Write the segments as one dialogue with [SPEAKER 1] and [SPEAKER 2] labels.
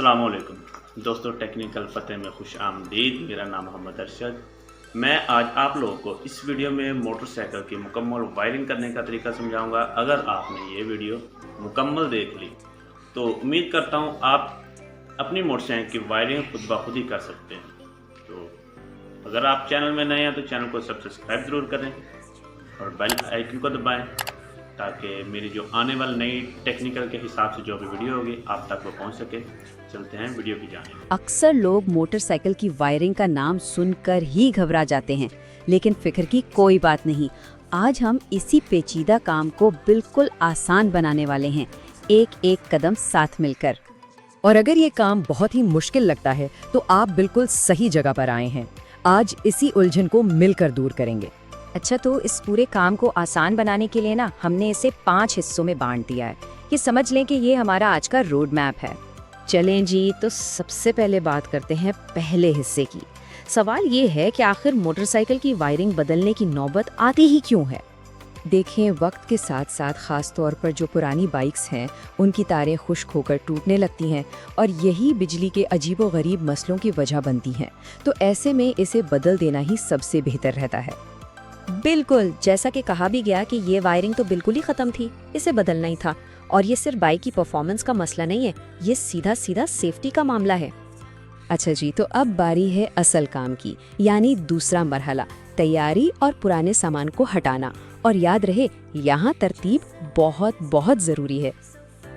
[SPEAKER 1] अस्सलाम वालेकुम दोस्तों, टेक्निकल फ़तेह में खुश आमदीद। मेरा नाम मोहम्मद अरशद। मैं आज आप लोगों को इस वीडियो में मोटरसाइकिल की मुकम्मल वायरिंग करने का तरीका समझाऊंगा। अगर आपने ये वीडियो मुकम्मल देख ली तो उम्मीद करता हूँ आप अपनी मोटरसाइकिल की वायरिंग खुद ब खुद ही कर सकते हैं। तो अगर आप चैनल में नए हैं तो चैनल को सब्सक्राइब ज़रूर करें और बेल आइकन को दबाएँ ताकि मेरी जो आने वाली नई टेक्निकल के हिसाब से जो भी वीडियो होगी आप तक वो पहुंच सके। चलते हैं वीडियो की जानिब।
[SPEAKER 2] अक्सर लोग मोटरसाइकिल की वायरिंग का नाम सुनकर ही घबरा जाते हैं, लेकिन फिक्र की कोई बात नहीं। आज हम इसी पेचीदा काम को बिल्कुल आसान बनाने वाले हैं, एक एक कदम साथ मिलकर।
[SPEAKER 3] और अगर ये काम बहुत ही मुश्किल लगता है तो आप बिल्कुल सही जगह पर आए हैं। आज इसी उलझन को मिलकर दूर करेंगे।
[SPEAKER 4] अच्छा, तो इस पूरे काम को आसान बनाने के लिए ना हमने इसे 5 हिस्सों में बांट दिया है। ये समझ लें कि ये हमारा आज का रोड मैप है।
[SPEAKER 2] चलें जी, तो सबसे पहले बात करते हैं पहले हिस्से की। सवाल ये है कि आखिर मोटरसाइकिल की वायरिंग बदलने की नौबत आती ही क्यों है?
[SPEAKER 3] देखें, वक्त के साथ साथ खास तौर पर जो पुरानी बाइक्स हैं उनकी तारें खुश्क होकर टूटने लगती हैं और यही बिजली के अजीबोगरीब मसलों की वजह बनती हैं। तो ऐसे में इसे बदल देना ही सबसे बेहतर रहता है।
[SPEAKER 4] बिल्कुल, जैसा कि कहा भी गया कि ये वायरिंग तो बिल्कुल ही खत्म थी, इसे बदलना ही था। और ये सिर्फ बाइक की परफॉर्मेंस का मसला नहीं है, ये सीधा सीधा सेफ्टी का मामला है।
[SPEAKER 2] अच्छा जी, तो अब बारी है असल काम की, यानी दूसरा मरहला, तैयारी और पुराने सामान को हटाना। और याद रहे, यहाँ तरतीब बहुत बहुत ज़रूरी है।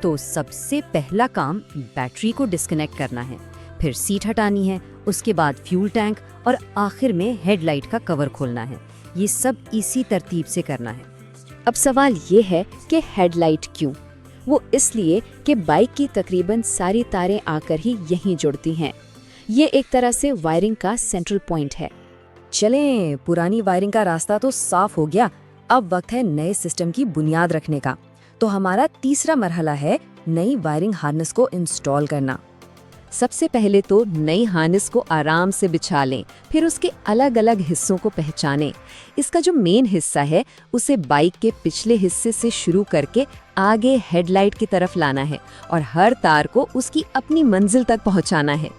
[SPEAKER 3] तो सबसे पहला काम बैटरी को डिस्कनेक्ट करना है, फिर सीट हटानी है, उसके बाद फ्यूल टैंक और आखिर में हेडलाइट का कवर खोलना है। ये सब इसी तरतीब से करना है।
[SPEAKER 2] अब सवाल ये है कि हेडलाइट क्यों? वो इसलिए कि बाइक की तकरीबन सारी तारें आकर ही यहीं जुड़ती हैं। ये एक तरह से वायरिंग का सेंट्रल पॉइंट है।
[SPEAKER 3] चलें, पुरानी वायरिंग का रास्ता तो साफ हो गया। अब वक्त है नए सिस्टम की बुनियाद रखने का। तो हमारा तीसरा मरहला है नई वायरिंग हार्नेस को इंस्टॉल करना।
[SPEAKER 2] सबसे पहले तो नई हार्नेस को आराम से बिछा लें, फिर उसके अलग अलग हिस्सों को पहचानें। इसका जो मेन हिस्सा है उसे बाइक के पिछले हिस्से से शुरू करके आगे हेडलाइट की तरफ लाना है और हर तार को उसकी अपनी मंजिल तक पहुंचाना है।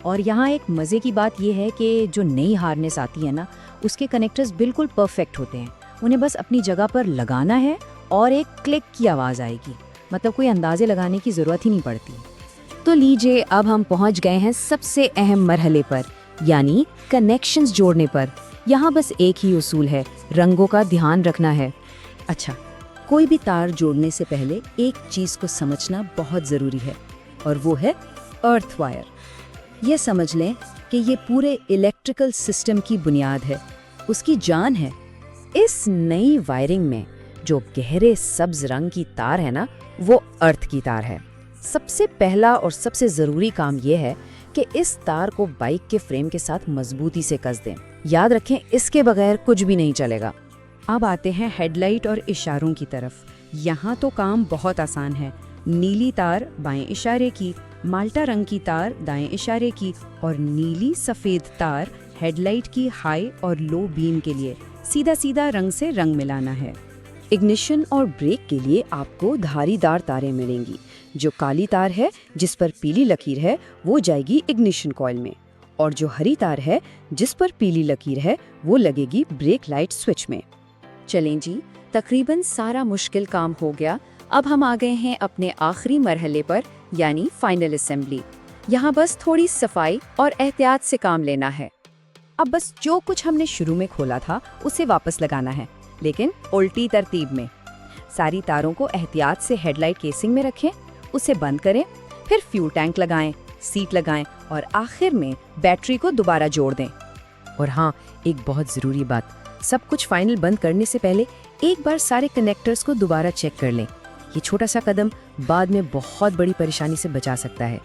[SPEAKER 4] और यहाँ एक मज़े की बात यह है कि जो नई हार्नेस आती है ना, उसके कनेक्टर्स बिल्कुल परफेक्ट होते हैं। उन्हें बस अपनी जगह पर लगाना है और एक क्लिक की आवाज़ आएगी। मतलब कोई अंदाजे लगाने की ज़रूरत ही नहीं पड़ती।
[SPEAKER 2] तो लीजिए, अब हम पहुंच गए हैं सबसे अहम मरहले पर, यानी कनेक्शंस जोड़ने पर। यहाँ बस एक ही उसूल है, रंगों का ध्यान रखना है। अच्छा, कोई भी तार जोड़ने से पहले एक चीज़ को समझना बहुत ज़रूरी है, और वो है अर्थ वायर। ये समझ लें कि ये पूरे इलेक्ट्रिकल सिस्टम की बुनियाद है, उसकी जान है। इस नई वायरिंग में जो गहरे सब्ज रंग की तार है ना, वो अर्थ की तार है। सबसे पहला और सबसे ज़रूरी काम यह है कि इस तार को बाइक के फ्रेम के साथ मजबूती से कस दें। याद रखें, इसके बगैर कुछ भी नहीं चलेगा।
[SPEAKER 3] अब आते हैं हेडलाइट और इशारों की तरफ। यहाँ तो काम बहुत आसान है। नीली तार बाएं इशारे की, माल्टा रंग की तार दाएं इशारे की और नीली सफ़ेद तार हेडलाइट की हाई और लो बीम के लिए सीधा सीधा रंग से रंग मिलाना है। इग्निशन और ब्रेक के लिए आपको धारीदार तारें मिलेंगी। जो काली तार है जिस पर पीली लकीर है वो जाएगी इग्निशन कॉइल में, और जो हरी तार है जिस पर पीली लकीर है वो लगेगी ब्रेक लाइट स्विच में।
[SPEAKER 2] चलें जी, तकरीबन सारा मुश्किल काम हो गया। अब हम आ गए हैं अपने आखिरी मरहले पर, यानी फाइनल असेंबली। यहाँ बस थोड़ी सफाई और एहतियात से काम लेना है।
[SPEAKER 3] अब बस जो कुछ हमने शुरू में खोला था उसे वापस लगाना है, लेकिन उल्टी तरतीब में। सारी तारों को एहतियात से हेडलाइट केसिंग में रखें, उसे बंद करें, फिर फ्यूल टैंक लगाएं, सीट लगाएं और आखिर में बैटरी को दोबारा जोड़ दें। और हाँ, एक बहुत ज़रूरी बात, सब कुछ फाइनल बंद करने से पहले एक बार सारे कनेक्टर्स को दोबारा चेक कर लें। ये छोटा सा कदम बाद में बहुत बड़ी परेशानी से बचा सकता है।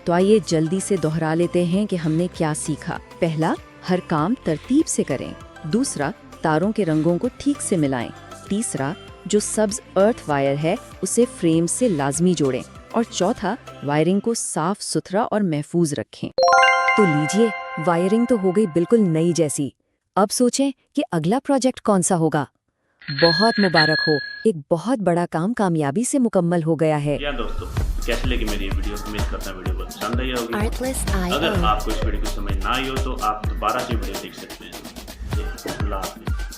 [SPEAKER 2] तो आइए जल्दी से दोहरा लेते हैं कि हमने क्या सीखा। पहला, हर काम तरतीब से करें। दूसरा, तारों के रंगों को ठीक से मिलाएं। तीसरा, जो सब्ज अर्थ वायर है उसे फ्रेम से लाजमी जोड़ें। और चौथा, वायरिंग को साफ सुथरा और महफूज रखें।
[SPEAKER 3] तो लीजिए, वायरिंग तो हो गई बिल्कुल नई जैसी। अब सोचें कि अगला प्रोजेक्ट कौन सा होगा। बहुत मुबारक हो, एक बहुत बड़ा काम कामयाबी से मुकम्मल हो गया है।
[SPEAKER 1] दोस्तों, कैसे लगी मेरी ये वीडियो, उम्मीद करता हूँ वीडियो बहुत पसंद आई होगी।
[SPEAKER 5] Artlist.io
[SPEAKER 1] अगर आपको इस वीडियो को समझ ना आई हो तो आप दोबारा से वीडियो देख सकते हैं। अल्लाह हाफ़िज़।